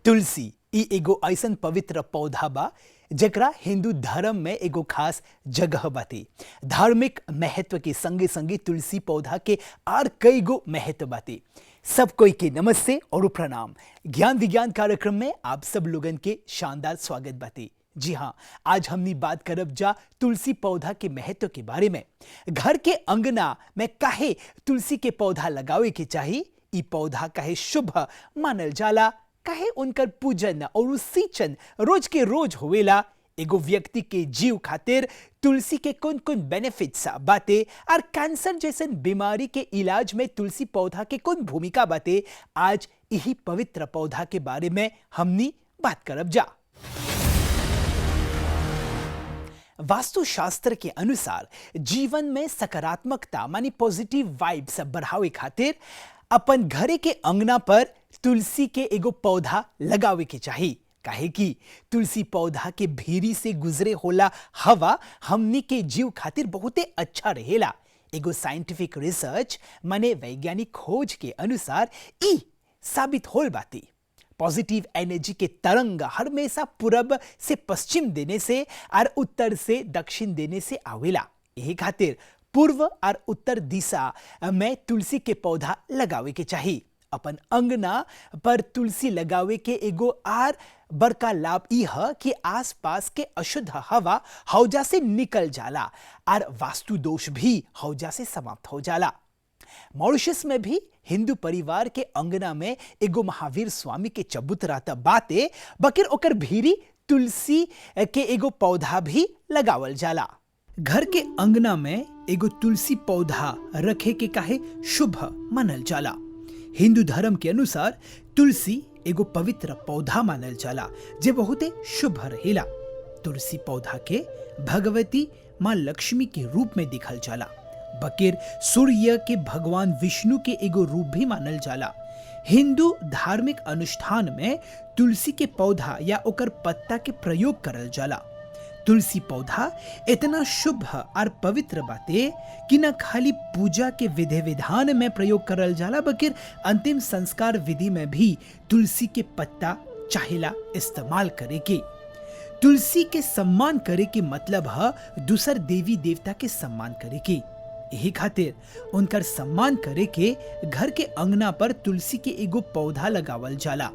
तुलसी ई एगो ऐसन पवित्र पौधा बा जेकरा हिंदू धर्म में एगो खास जगह बाती। धार्मिक महत्व के संगे संगे तुलसी पौधा के आर कई गो महत्व बाती। सब कोई के नमस्ते और प्रणाम। ज्ञान विज्ञान कार्यक्रम में आप सब लोगन के शानदार स्वागत बाती। जी हाँ, आज हमनी बात करब जा तुलसी पौधा के महत्व के बारे में। घर के अंगना में काहे तुलसी के पौधा लगावे के चाही, ई पौधा काहे शुभ मानल जाला, काहे उनकर पूजन और सींचन रोज के रोज होवेला, एगो व्यक्ति के जीव खातिर तुलसी के कौन कौन बेनिफिट्स बाते और कैंसर जैसन बीमारी के इलाज में तुलसी पौधा के कौन भूमिका बाते, आज यही पवित्र पौधा के बारे में हमनी बात करब जा। वास्तुशास्त्र के अनुसार जीवन में सकारात्मकता मानी पॉजिटिव वाइब्स बढ़ावे खातिर अपन घरे के अंगना पर तुलसी के एगो पौधा लगावे के चाही। काहे कि तुलसी पौधा के भीरी से गुजरे होला हवा हमनी के जीव खातिर बहुते अच्छा रहेला। एगो साइंटिफिक रिसर्च माने वैज्ञानिक खोज के अनुसार ई साबित होल बाती। पॉजिटिव एनर्जी के तरंग हमेशा पूरब से पश्चिम देने से और उत्तर से दक्षिण देने से आवेला। यही खातिर पूर्व और उत्तर दिशा में तुलसी के पौधा लगावे के चाही। अपन अंगना पर तुलसी लगावे के एगो आर बड़का लाभ ई है कि आसपास के अशुद्ध हवा हौजा से निकल जाला और वास्तु दोष भी हौजा से समाप्त हो जाला। मॉरिशस में भी हिंदू परिवार के अंगना में एगो महावीर स्वामी के चबूतरा त बाते, बकिर ओकर भीरी तुलसी के एगो पौधा भी लगावल जाला। घर के अंगना में एगो तुलसी पौधा रखे के काहे शुभ मानल जाला। हिंदू धर्म के अनुसार तुलसी एगो पवित्र पौधा मानल जाला जे बहुते शुभ रहेला। तुलसी पौधा के भगवती मां लक्ष्मी के रूप में दिखल जाला, बकिर सूर्य के भगवान विष्णु के एगो रूप भी मानल जाला। हिंदू धार्मिक अनुष्ठान में तुलसी के पौधा या ओकर पत्ता के प्रयोग करल जाला। तुलसी पौधा इतना शुभ और पवित्र बाते कि न खाली पूजा के विधि विधान में प्रयोग करल जाला, बकिर अंतिम संस्कार विधि में भी तुलसी के पत्ता चाहेला इस्तेमाल करे के। तुलसी के सम्मान करे के मतलब है दूसर देवी देवता के सम्मान करे के। यही खातिर उनकर सम्मान करे के घर के अंगना पर तुलसी के एगो पौधा लगावल जाला।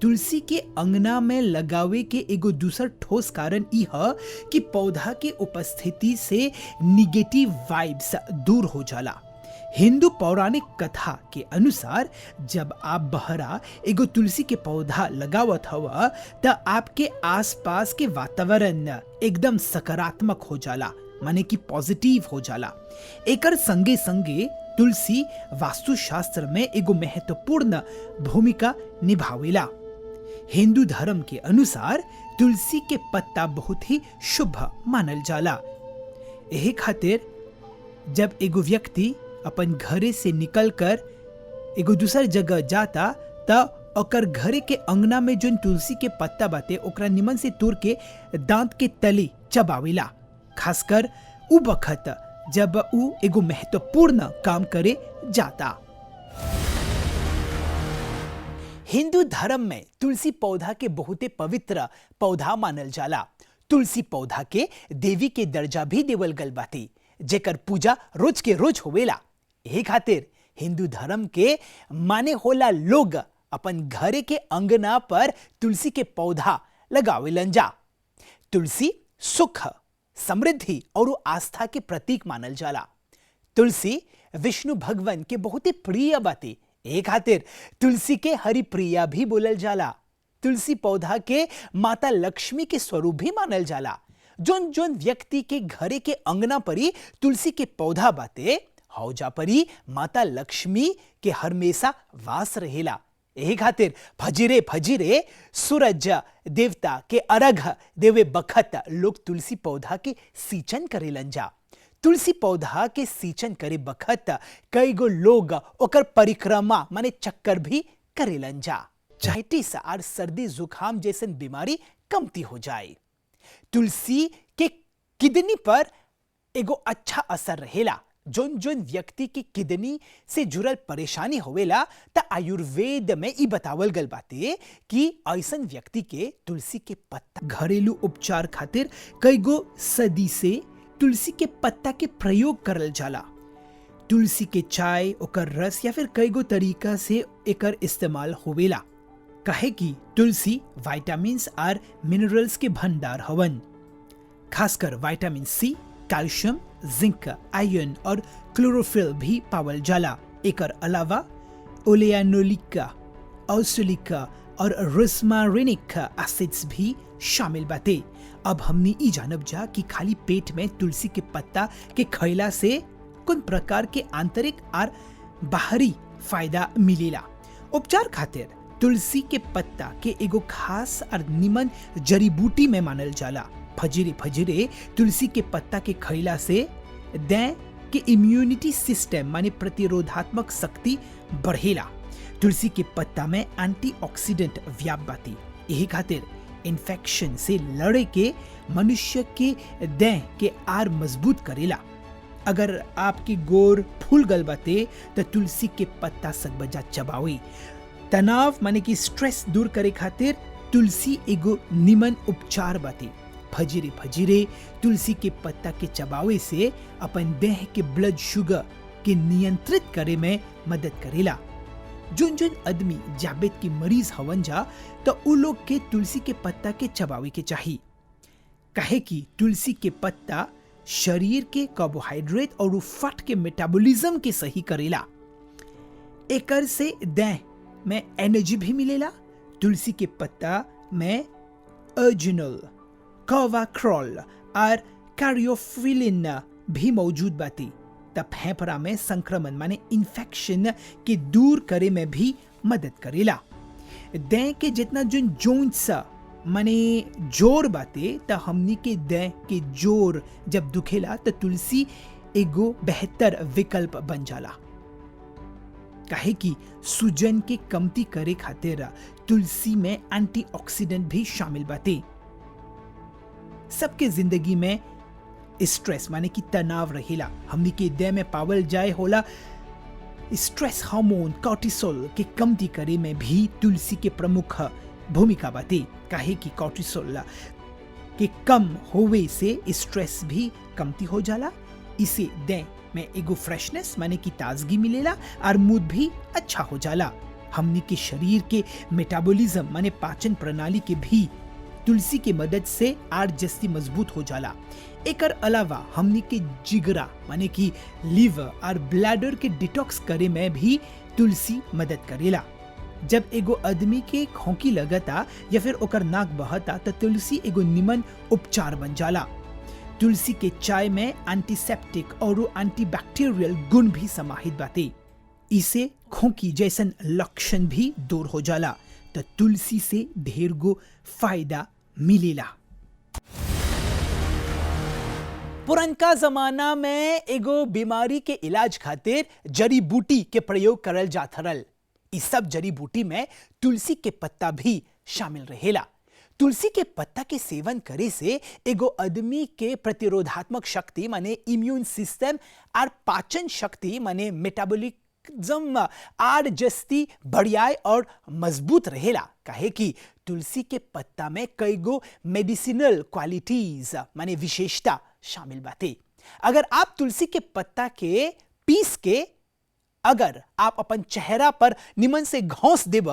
तुलसी के अंगना में लगावे के एगो दूसर ठोस कारण ई है कि पौधा के उपस्थिति से निगेटिव वाइब्स दूर हो जाला। हिंदू पौराणिक कथा के अनुसार जब आप बहरा एगो तुलसी के पौधा लगावत हवा त आपके आसपास के वातावरण एकदम सकारात्मक हो जाला, माने कि पॉजिटिव हो जाला। एकर संगे संगे तुलसी वास्तुशास्त्र में एगो महत्वपूर्ण भूमिका निभावेला। हिंदू धर्म के अनुसार तुलसी के पत्ता बहुत ही शुभ मानल जाला। यही खातिर जब एगो व्यक्ति अपन घरे से निकलकर एगो दूसर जगह जाता त ओकर घरे के अंगना में जोन तुलसी के पत्ता बाते ओकरा निमन से तोड़ के दांत के तले चबावेला, खासकर उ बखत जब उ एगो महत्वपूर्ण काम करे जाता। हिंदू धर्म में तुलसी पौधा के बहुते पवित्र पौधा मानल जाला। तुलसी पौधा के देवी के दर्जा भी देवल गल बाती, जेकर पूजा रोज के रोज होवेला। यही खातिर हिंदू धर्म के माने होला लोग अपन घरे के अंगना पर तुलसी के पौधा लगावेलन जा। तुलसी सुख, समृद्धि और आस्था के प्रतीक मानल जाला। तुलसी विष्णु भगवान के बहुत ही प्रिय बाती, एक खातिर तुलसी के हरि प्रिया भी बोलल जाला। तुलसी पौधा के माता लक्ष्मी के स्वरूप भी मानल जाला। जोन जोन व्यक्ति के घरे के अंगना परी तुलसी के पौधा बाते हौजा परी माता लक्ष्मी के हमेशा वास रहेला। यही खातिर फजीरे फजीरे सूरज देवता के अर्घ देवे बखत लोग तुलसी पौधा के सींचन करेलन जा। तुलसी पौधा के सींचन करे बखत कई गो लोग ओकर परिक्रमा माने चक्कर भी करेलन जा। चाइटिस और सर्दी जुकाम जैसन बीमारी कमती हो जाए। तुलसी के किडनी पर एगो अच्छा असर रहेला। जोन जोन व्यक्ति की किडनी से जुड़ल परेशानी होवेला त आयुर्वेद में ई बतावल गल बाटे कि ऐसन व्यक्ति के तुलसी के पत्ता घरेलू उपचार खातिर कई गो सदी से तुलसी के पत्ता के प्रयोग करल जाला। तुलसी के चाय, ओकर रस या फिर कई गो तरीका से एकर इस्तेमाल होवेला। काहे कि तुलसी विटामिन्स और मिनरल्स के भंडार हवन। खासकर vitamin C, calcium, zinc, iron और क्लोरोफिल भी पावल जाला। एकर अलावा ओलेयानोलिक, ऑक्सैलिक और रोस्मारिनिक एसिड्स भी शामिल बाटे। अब हमनी ई जानब जा कि खाली पेट में तुलसी के पत्ता के खइला से कौन प्रकार के आंतरिक और बाहरी फायदा मिलेला। उपचार खातिर तुलसी के पत्ता के एगो खास और निमन जड़ी बूटी में मानल जाला। फजीरे फजीरे तुलसी के पत्ता के खइला से देह के इम्यूनिटी सिस्टम माने प्रतिरोधात्मक शक्ति बढ़ेला। तुलसी के पत्ता में एंटीऑक्सीडेंट व्याप बाती। यही खातिर इन्फेक्शन से लड़े के मनुष्य के देह के आर मजबूत करेला। अगर आपकी गोर फूल गल बाते तो तुलसी के पत्ता सकबजा चबावी। तनाव माने कि स्ट्रेस दूर करे खातिर तुलसी एगो निमन उपचार बाती। फजीरे फजीरे तुलसी के पत्ता के चबावे से अपन देह के ब्लड शुगर के नियंत्रित करे में मदद करेला। जोन जोन आदमी जाबित की मरीज हवन जा तो उ लोग के तुलसी के पत्ता के चबावे के चाहिए। काहे कि तुलसी के पत्ता शरीर के कार्बोहाइड्रेट और फैट के मेटाबॉलिज्म के सही करेला। एकर से देह में एनर्जी भी मिलेला। तुलसी के पत्ता में अर्जिनल, कोवाक्रॉल और कैरियोफिलिन भी मौजूद बाती। तब फेफड़ा में संक्रमण माने इन्फेक्शन के दूर करे में भी मदद करेला। देह के जितना जो जोन्स माने जोर बाते त हमनी के देह के जोर जब दुखेला तो तुलसी एगो बेहतर विकल्प बन जाला। काहे कि सूजन के कमती करे खातिर तुलसी में एंटीऑक्सीडेंट भी शामिल बाते। सबके जिंदगी में स्ट्रेस माने कि तनाव रहेला। हमनी के देह में पावल जाए होला स्ट्रेस हार्मोन कॉर्टिसोल के कमती करे में भी तुलसी के प्रमुख भूमिका बाटे। काहे कि कॉर्टिसोल के कम होवे से स्ट्रेस भी कमती हो जाला। इसे देह में एगो फ्रेशनेस माने कि ताजगी मिलेला और मूड भी अच्छा हो जाला। हमनी के शरीर के मेटाबॉलिज्म माने पाचन प्रणाली के भी तुलसी के मदद से आर जस्ती मजबूत हो जाला। एकर अलावा हमनी के जिगरा माने कि लीवर और ब्लैडर के डिटॉक्स करे में भी तुलसी मदद करेला। जब एगो आदमी के खोंकी लगता या फिर ओकर नाक बहता तो तुलसी एगो निमन उपचार बन जाला। तुलसी के चाय में एंटीसेप्टिक और एंटीबैक्टीरियल गुण भी समाहित बाटे। इसे खोंकी जैसन लक्षण भी दूर हो जाला। तो तुलसी से ढेर गो फायदा मिलेला। पुरनका जमाना में एगो बीमारी के इलाज खातिर जड़ी बूटी के प्रयोग करल जात हरल। इस सब जड़ी बूटी में तुलसी के पत्ता भी शामिल रहेला। तुलसी के पत्ता के सेवन करे से एगो आदमी के प्रतिरोधात्मक शक्ति माने इम्यून सिस्टम और पाचन शक्ति माने मेटाबॉलिज्म आर जस्ती बढ़िया और मजबूत रहेला। काहे कि तुलसी के पत्ता में कई गो मेडिसिनल क्वालिटीज माने विशेषता शामिल बाटे। अगर आप तुलसी के पत्ता के पीस के अगर आप अपन चेहरा पर निमन से घोंस देब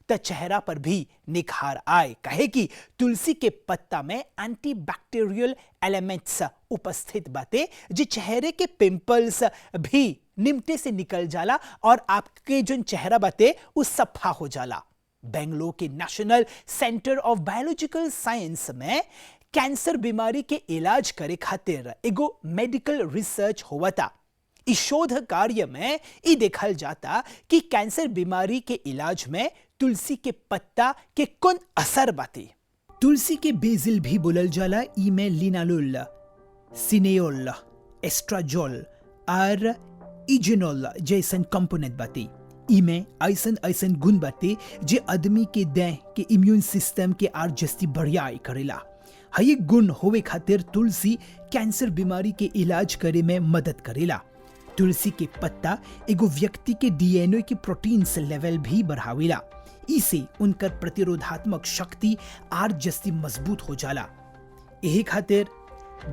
तो चेहरा पर भी निखार आए। कहे कि तुलसी के पत्ता में एंटीबैक्टीरियल एलिमेंट्स उपस्थित बाटे जो चेहरे के पिंपल्स भी निमटे से निकल जाला और आपके जो चेहरा बाटे उस सफा हो जाला। बेंगलोर के national centre of biological science में कैंसर बीमारी के इलाज करे खातिर एगो मेडिकल रिसर्च हुआ था। इस शोध कार्य में ये देखल जाता कि कैंसर बीमारी के इलाज में तुलसी के पत्ता के कौन असर बाती। तुलसी के बेजिल भी बोलल जाला। ई में लिनालुल, सिनेओल, एस्ट्राजोल और इजेनोल जैसन कंपोनेंट बाती। ई में ऐसन गुण बाते जे आदमी के देह के इम्यून सिस्टम के आर जस्ती बढ़िया करेला। हई गुण होवे खातिर तुलसी कैंसर बीमारी के इलाज करे में मदद करेला। तुलसी के पत्ता एगो व्यक्ति के डीएनए के प्रोटीन्स लेवल भी बढ़ावेला। इसे उनकर प्रतिरोधात्मक शक्ति आर जस्ती मजबूत हो जाला। यही खातिर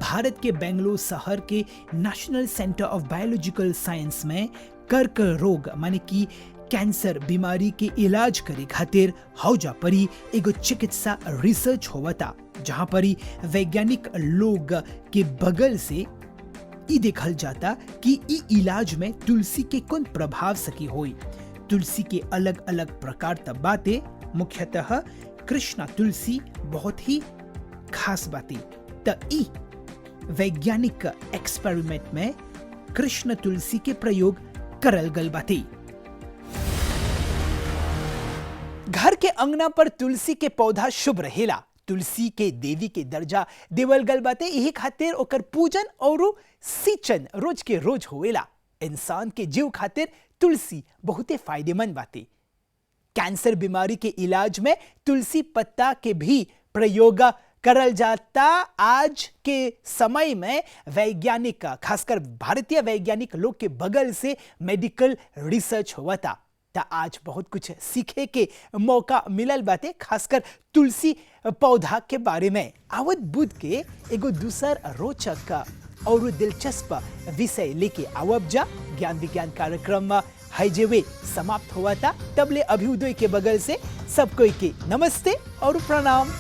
भारत के बेंगलोर शहर के national centre of biological science में कर्क रोग माने कि कैंसर बीमारी के इलाज करे खातिर हौजा परी एगो चिकित्सा रिसर्च होवता, जहां परी वैज्ञानिक लोग के बगल से ई देखल जाता कि ई इलाज में तुलसी के कौन प्रभाव सकी होई। तुलसी के अलग अलग प्रकार तब बातें, मुख्यतः कृष्णा तुलसी बहुत ही खास बातें। त ई वैज्ञानिक एक्सपेरिमेंट में कृष्ण तुलसी के प्रयोग करल गल बातें। घर के अंगना पर तुलसी के पौधा शुभ रहेला। तुलसी के देवी के दर्जा देवल गल बाटे, यही खातिर ओकर पूजन और सिंचन रोज के रोज होएला। इंसान के जीव खातिर तुलसी बहुते फायदेमंद बाटे। कैंसर बीमारी के इलाज में तुलसी पत्ता के भी प्रयोग करल जाता। आज के समय में वैज्ञानिक, खासकर भारतीय वैज्ञानिक लोग के बगल से मेडिकल रिसर्च हुआ था। आज बहुत कुछ सीखे के मौका मिलल बाटे, खासकर तुलसी पौधा के बारे में। आवत बुध के एगो दूसर रोचक और दिलचस्प विषय लेके आवब जा। ज्ञान विज्ञान कार्यक्रम है जेवे समाप्त हुआ था। तबले अभ्युदय के बगल से सब कोई के नमस्ते और प्रणाम।